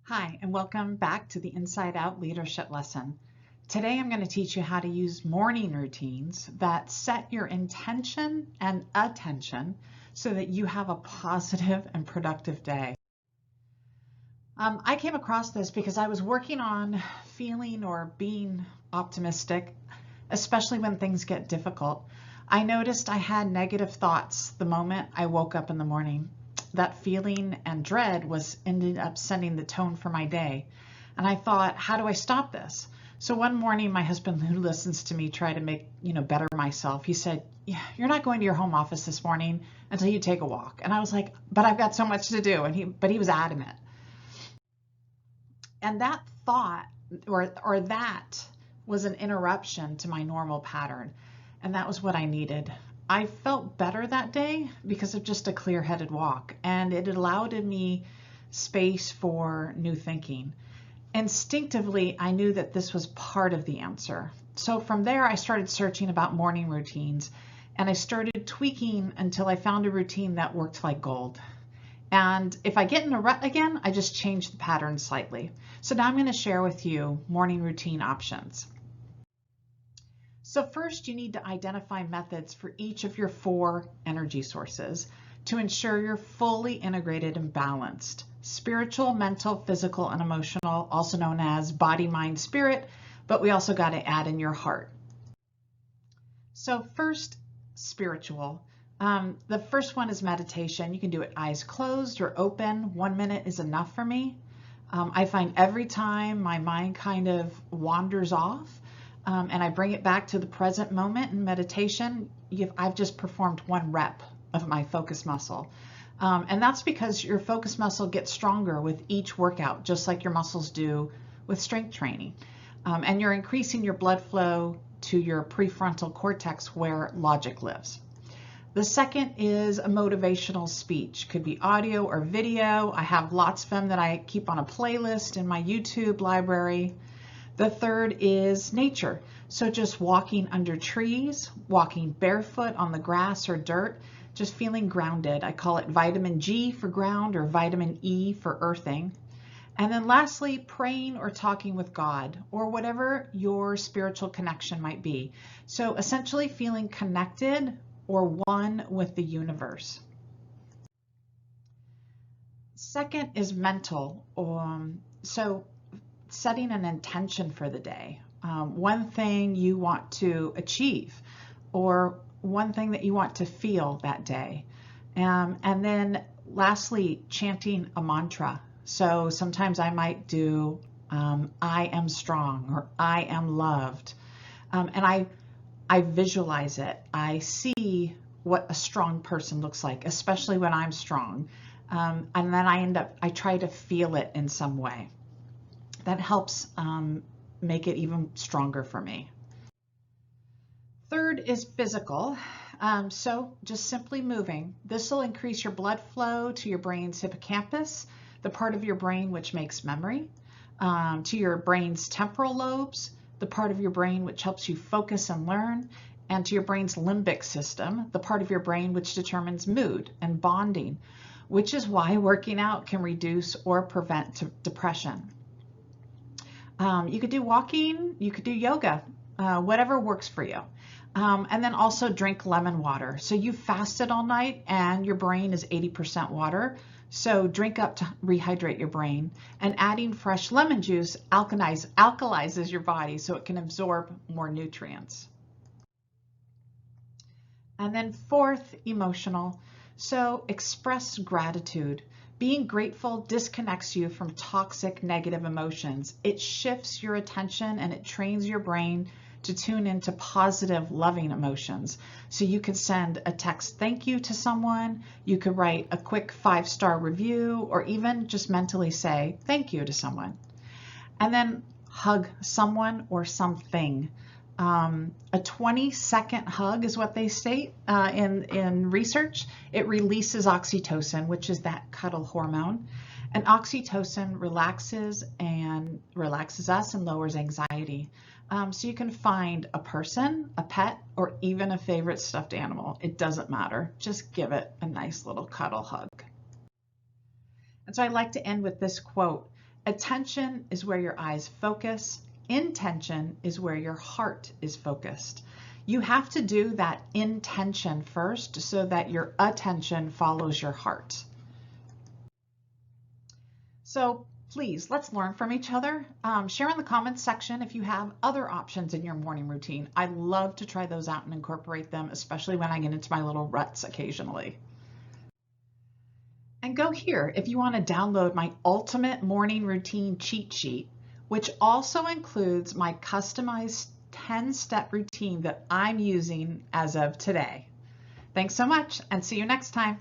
Hi, and welcome back to the Inside Out Leadership Lesson. Today I'm going to teach you how to use morning routines that set your intention and attention so that you have a positive and productive day. I came across this because I was working on feeling or being optimistic, especially when things get difficult. I noticed I had negative thoughts the moment I woke up in the morning. That feeling and dread ended up setting the tone for my day. And I thought, how do I stop this? So one morning, my husband, who listens to me, try to make, better myself. He said, yeah, you're not going to your home office this morning until you take a walk. And I was like, but I've got so much to do. But he was adamant. And that thought or that was an interruption to my normal pattern. And that was what I needed. I felt better that day because of just a clear-headed walk, and it allowed me space for new thinking. Instinctively, I knew that this was part of the answer. So from there, I started searching about morning routines, and I started tweaking until I found a routine that worked like gold. And if I get in a rut again, I just change the pattern slightly. So now I'm going to share with you morning routine options. So first, you need to identify methods for each of your 4 energy sources to ensure you're fully integrated and balanced. Spiritual, mental, physical, and emotional, also known as body, mind, spirit, but we also got to add in your heart. So first, spiritual. The first one is meditation. You can do it eyes closed or open. 1 minute is enough for me. I find every time my mind kind of wanders off, and I bring it back to the present moment in meditation, I've just performed 1 rep of my focus muscle. And that's because your focus muscle gets stronger with each workout, just like your muscles do with strength training. And you're increasing your blood flow to your prefrontal cortex where logic lives. The second is a motivational speech. Could be audio or video. I have lots of them that I keep on a playlist in my YouTube library. The third is nature. So just walking under trees, walking barefoot on the grass or dirt, just feeling grounded. I call it vitamin G for ground or vitamin E for earthing. And then lastly, praying or talking with God or whatever your spiritual connection might be. So essentially feeling connected or one with the universe. Second is mental. So setting an intention for the day, one thing you want to achieve or one thing that you want to feel that day. And then lastly, chanting a mantra. So sometimes I might do I am strong or I am loved. And I visualize it. I see what a strong person looks like, especially when I'm strong. And then I try to feel it in some way. That helps make it even stronger for me. Third is physical. So just simply moving. This will increase your blood flow to your brain's hippocampus, the part of your brain which makes memory, to your brain's temporal lobes, the part of your brain which helps you focus and learn, and to your brain's limbic system, the part of your brain which determines mood and bonding, which is why working out can reduce or prevent depression. You could do walking, you could do yoga, whatever works for you. And then also drink lemon water. So you fasted all night and your brain is 80% water. So drink up to rehydrate your brain. And adding fresh lemon juice alkalizes your body so it can absorb more nutrients. And then fourth, emotional. So express gratitude. Being grateful disconnects you from toxic negative emotions. It shifts your attention and it trains your brain to tune into positive, loving emotions. So you could send a text thank you to someone, you could write a quick 5-star review, or even just mentally say thank you to someone. And then hug someone or something. A 20-second hug is what they state in research. It releases oxytocin, which is that cuddle hormone. And oxytocin relaxes us and lowers anxiety. So you can find a person, a pet, or even a favorite stuffed animal. It doesn't matter. Just give it a nice little cuddle hug. And so I like to end with this quote. Attention is where your eyes focus. Intention is where your heart is focused. You have to do that intention first so that your attention follows your heart. So please, let's learn from each other. Share in the comments section if you have other options in your morning routine. I love to try those out and incorporate them, especially when I get into my little ruts occasionally. And go here if you want to download my ultimate morning routine cheat sheet, which also includes my customized 10-step routine that I'm using as of today. Thanks so much, and see you next time.